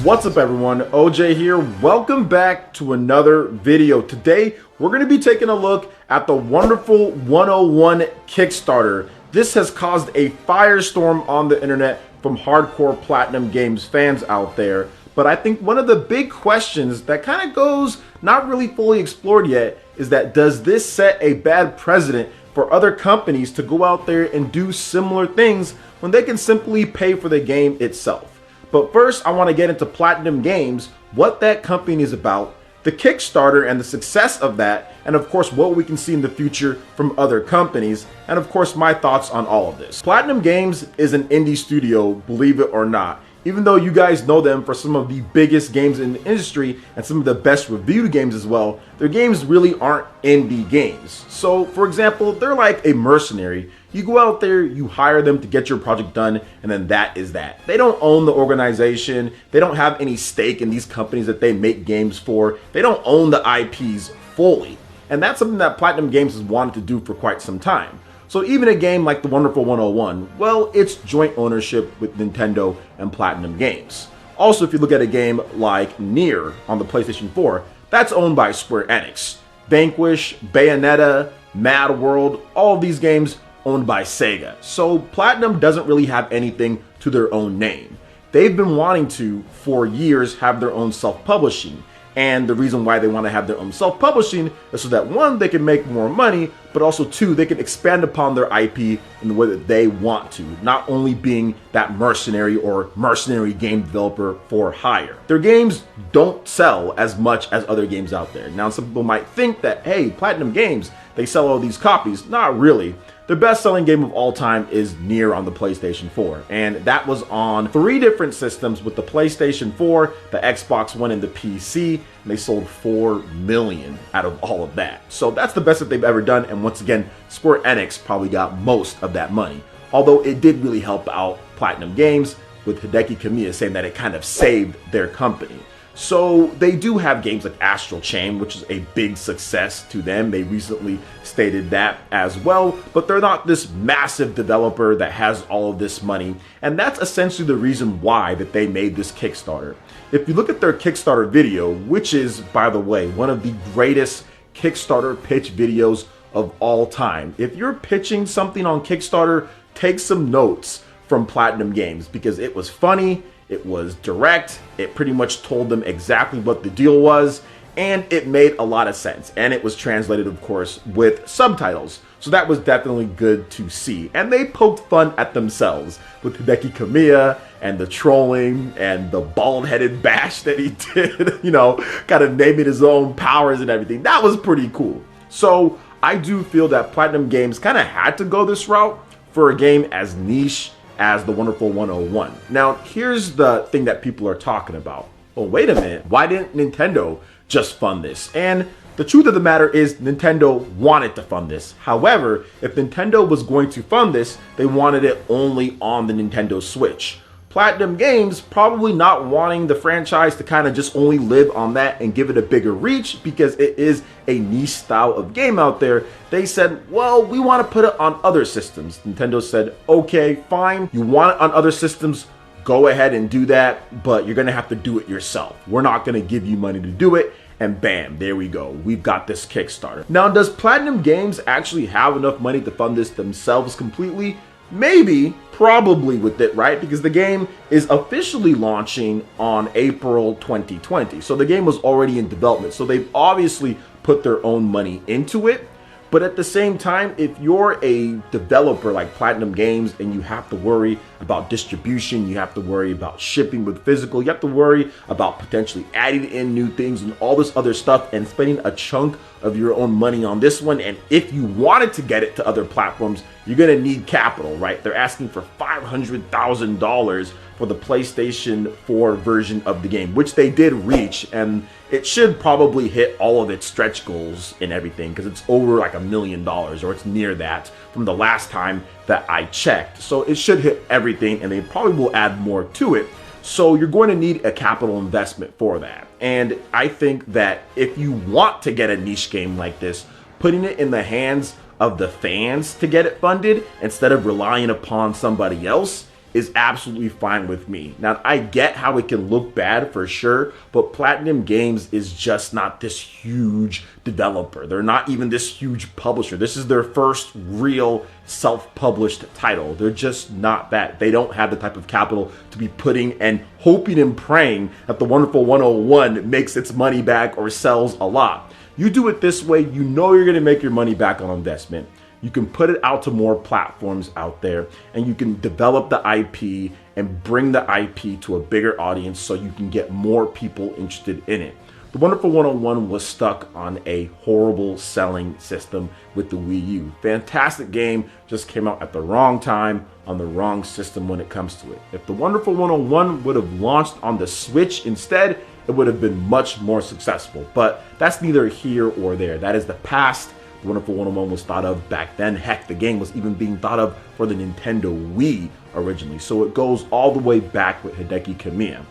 What's up everyone, OJ here. Welcome back to another video. Today we're going to be taking a look at the Wonderful 101 Kickstarter. This has caused a firestorm on the internet from hardcore Platinum Games fans out there. But I think one of the big questions that kind of goes not really fully explored yet is that does this set a bad precedent for other companies to go out there and do similar things when they can simply pay for the game itself? But first, I want to get into Platinum Games, what that company is about, the Kickstarter and the success of that, and of course what we can see in the future from other companies, and of course my thoughts on all of this. Platinum Games is an indie studio, believe it or not. Even though you guys know them for some of the biggest games in the industry and some of the best reviewed games as well, their games really aren't indie games. So for example, they're like a mercenary. You go out there, you hire them to get your project done, and then that is that. They don't own the organization. They don't have any stake in these companies that they make games for. They don't own the IPs fully. And that's something that Platinum Games has wanted to do for quite some time. So even a game like the Wonderful 101, well, it's joint ownership with Nintendo and Platinum Games. Also, if you look at a game like Nier on the PlayStation 4, that's owned by Square Enix. Vanquish, Bayonetta, Mad World, all of these games owned by Sega. So Platinum doesn't really have anything to their own name. They've been wanting to, for years, have their own self-publishing. And the reason why they want to have their own self-publishing is so that one, they can make more money, but also two, they can expand upon their IP in the way that they want to, not only being that mercenary or mercenary game developer for hire. Their games don't sell as much as other games out there. Now, some people might think that, hey, Platinum Games, they sell all these copies. Not really. Their best-selling game of all time is Nier on the PlayStation 4, and that was on 3 different systems with the PlayStation 4, the Xbox One, and the PC, and they sold 4 million out of all of that. So that's the best that they've ever done, and once again, Square Enix probably got most of that money. Although it did really help out Platinum Games, with Hideki Kamiya saying that it kind of saved their company. So they do have games like Astral Chain, which is a big success to them. They recently stated that as well, but they're not this massive developer that has all of this money. And that's essentially the reason why that they made this Kickstarter. If you look at their Kickstarter video, which is, by the way, one of the greatest Kickstarter pitch videos of all time. If you're pitching something on Kickstarter, take some notes from Platinum Games because it was funny. It was direct, it pretty much told them exactly what the deal was, and it made a lot of sense. And it was translated, of course, with subtitles. So that was definitely good to see. And they poked fun at themselves with Hideki Kamiya and the trolling and the bald-headed bash that he did, you know, kind of naming his own powers and everything. That was pretty cool. So I do feel that Platinum Games kind of had to go this route for a game as niche as the Wonderful 101. Now, here's the thing that people are talking about. Well, wait a minute, why didn't Nintendo just fund this? And the truth of the matter is Nintendo wanted to fund this. However, if Nintendo was going to fund this, they wanted it only on the Nintendo Switch. Platinum Games probably not wanting the franchise to kind of just only live on that and give it a bigger reach because it is a niche style of game out there. They said, well, we want to put it on other systems. Nintendo said, okay, fine. You want it on other systems? Go ahead and do that, but you're going to have to do it yourself. We're not going to give you money to do it. And bam, there we go. We've got this Kickstarter. Now, does Platinum Games actually have enough money to fund this themselves completely? Maybe, probably with it, right? Because the game is officially launching on April 2020. So the game was already in development. So they've obviously put their own money into it. But at the same time, if you're a developer like Platinum Games and you have to worry about distribution, you have to worry about shipping with physical, you have to worry about potentially adding in new things and all this other stuff and spending a chunk of your own money on this one. And if you wanted to get it to other platforms, you're going to need capital, right? They're asking for $500,000 for the PlayStation 4 version of the game, which they did reach, and it should probably hit all of its stretch goals and everything because it's over like $1 million, or it's near that from the last time that I checked. So it should hit everything, and they probably will add more to it. So you're going to need a capital investment for that. And I think that if you want to get a niche game like this, putting it in the hands of the fans to get it funded instead of relying upon somebody else is absolutely fine with me. Now, I get how it can look bad for sure, but Platinum Games is just not this huge developer. They're not even this huge publisher. This is their first real self-published title. They're just not that. They don't have the type of capital to be putting and hoping and praying that the Wonderful 101 makes its money back or sells a lot. You do it this way, you know you're gonna make your money back on investment. You can put it out to more platforms out there, and you can develop the IP and bring the IP to a bigger audience so you can get more people interested in it. The Wonderful 101 was stuck on a horrible selling system with the Wii U. Fantastic game, just came out at the wrong time on the wrong system when it comes to it. If the Wonderful 101 would have launched on the Switch instead, it would have been much more successful. But that's neither here or there. That is the past. The Wonderful 101 was thought of back then. Heck, the game was even being thought of for the Nintendo Wii originally. So it goes all the way back with Hideki Kamiya.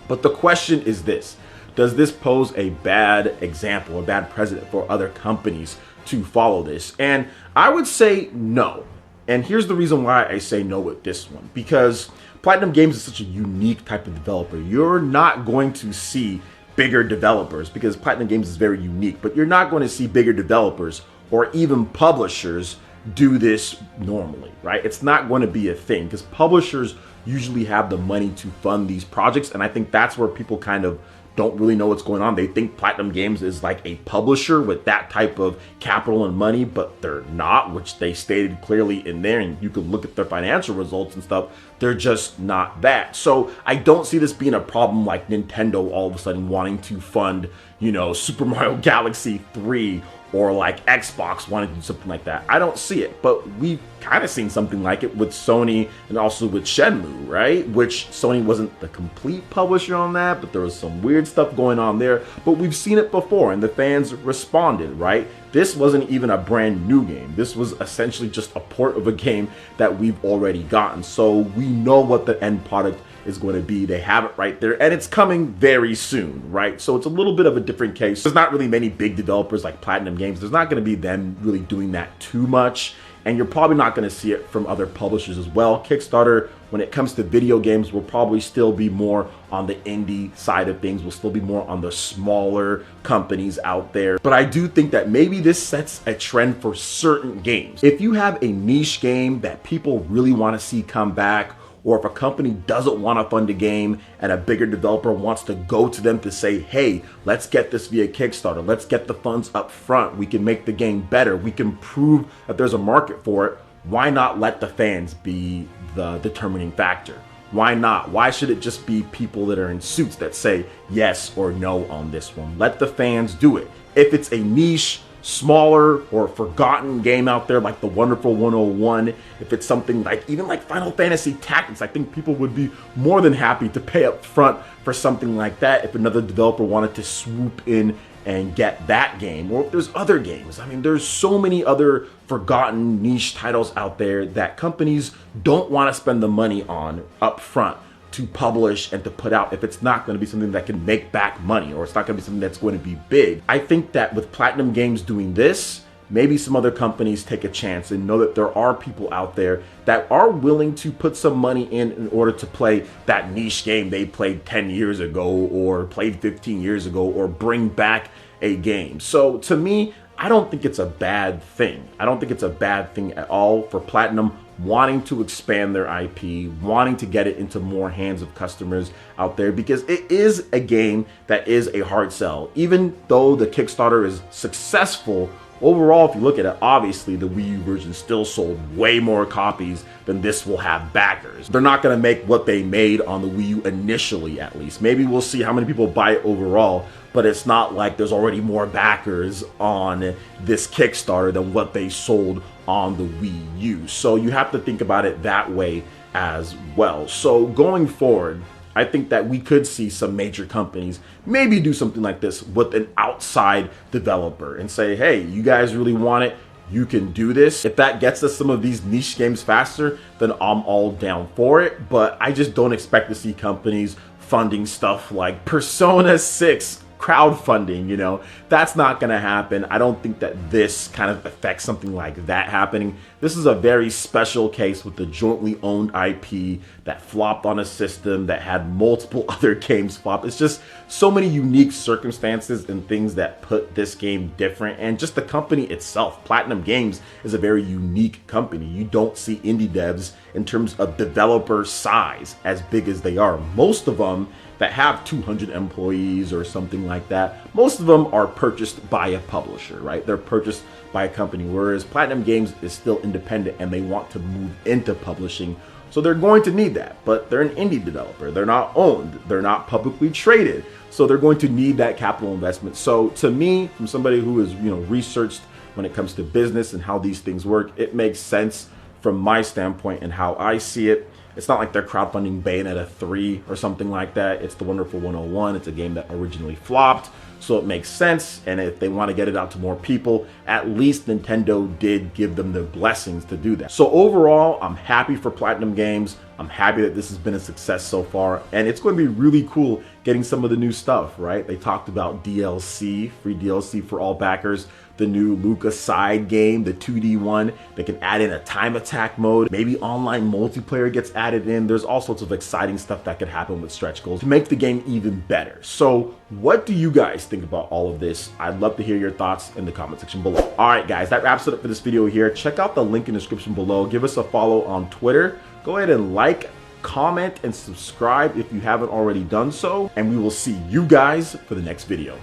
But the question is this: does this pose a bad example, a bad precedent for other companies to follow this? And I would say no. And here's the reason why I say no with this one. Because Platinum Games is such a unique type of developer. You're not going to see bigger developers, because Platinum Games is very unique, but you're not going to see bigger developers or even publishers do this normally, right? It's not going to be a thing because publishers usually have the money to fund these projects. And I think that's where people kind of don't really know what's going on. They think Platinum Games is like a publisher with that type of capital and money, but they're not, which they stated clearly in there. And you can look at their financial results and stuff. They're just not that. So I don't see this being a problem like Nintendo all of a sudden wanting to fund, you know, Super Mario Galaxy 3, or like Xbox wanting to do something like that. I don't see it, but we've kind of seen something like it with Sony and also with Shenmue, right? Which Sony wasn't the complete publisher on that, but there was some weird stuff going on there. But we've seen it before and the fans responded, right? This wasn't even a brand new game. This was essentially just a port of a game that we've already gotten. So we know what the end product is going to be. They have it right there, and it's coming very soon, right? So it's a little bit of a different case. There's not really many big developers like Platinum Games. There's not going to be them really doing that too much, and you're probably not going to see it from other publishers as well. Kickstarter, when it comes to video games, will probably still be more on the indie side of things. Will still be more on the smaller companies out there. But I do think that maybe this sets a trend for certain games. If you have a niche game that people really want to see come back, or if a company doesn't want to fund a game and a bigger developer wants to go to them to say, hey, let's get this via Kickstarter, let's get the funds up front, we can make the game better, we can prove that there's a market for it, why not let the fans be the determining factor? Why not? Why should it just be people that are in suits that say yes or no on this one? Let the fans do it. If it's a niche, smaller or forgotten game out there like the Wonderful 101, if it's something like even like Final Fantasy Tactics, I think people would be more than happy to pay up front for something like that if another developer wanted to swoop in and get that game. Or if there's other games, I mean, there's so many other forgotten niche titles out there that companies don't want to spend the money on up front to publish and to put out if it's not going to be something that can make back money, or it's not going to be something that's going to be big. I think that with Platinum Games doing this, maybe some other companies take a chance and know that there are people out there that are willing to put some money in order to play that niche game they played 10 years ago or played 15 years ago, or bring back a game. So to me, I don't think it's a bad thing. I don't think it's a bad thing at all for Platinum wanting to expand their IP, wanting to get it into more hands of customers out there, because it is a game that is a hard sell. Even though the Kickstarter is successful, overall, if you look at it, obviously the Wii U version still sold way more copies than this will have backers. They're not going to make what they made on the Wii U initially, at least. Maybe we'll see how many people buy it overall, but it's not like there's already more backers on this Kickstarter than what they sold on the Wii U. So you have to think about it that way as well. So going forward, I think that we could see some major companies maybe do something like this with an outside developer and say, hey, you guys really want it, you can do this. If that gets us some of these niche games faster, then I'm all down for it. But I just don't expect to see companies funding stuff like Persona 6 crowdfunding, you know. That's not going to happen. I don't think that this kind of affects something like that happening. This is a very special case with the jointly owned IP that flopped on a system that had multiple other games flop. It's just so many unique circumstances and things that put this game different. And just the company itself, Platinum Games, is a very unique company. You don't see indie devs in terms of developer size as big as they are. Most of them that have 200 employees or something like that, most of them are purchased by a publisher, right? They're purchased by a company, whereas Platinum Games is still independent and they want to move into publishing. So they're going to need that, but they're an indie developer. They're not owned. They're not publicly traded. So they're going to need that capital investment. So to me, from somebody who is, researched when it comes to business and how these things work, it makes sense from my standpoint and how I see it. It's not like they're crowdfunding Bayonetta 3 or something like that. It's the Wonderful 101. It's a game that originally flopped, so it makes sense. And if they want to get it out to more people, at least Nintendo did give them the blessings to do that. So overall, I'm happy for Platinum Games. I'm happy that this has been a success so far, and it's going to be really cool getting some of the new stuff, right? They talked about DLC, free DLC for all backers, the new Luca side game, the 2D one. They can add in a time attack mode. Maybe online multiplayer gets added in. There's all sorts of exciting stuff that could happen with stretch goals to make the game even better. So what do you guys think about all of this? I'd love to hear your thoughts in the comment section below. All right, guys, that wraps it up for this video here. Check out the link in the description below. Give us a follow on Twitter. Go ahead and like, comment, and subscribe if you haven't already done so. And we will see you guys for the next video.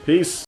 Peace.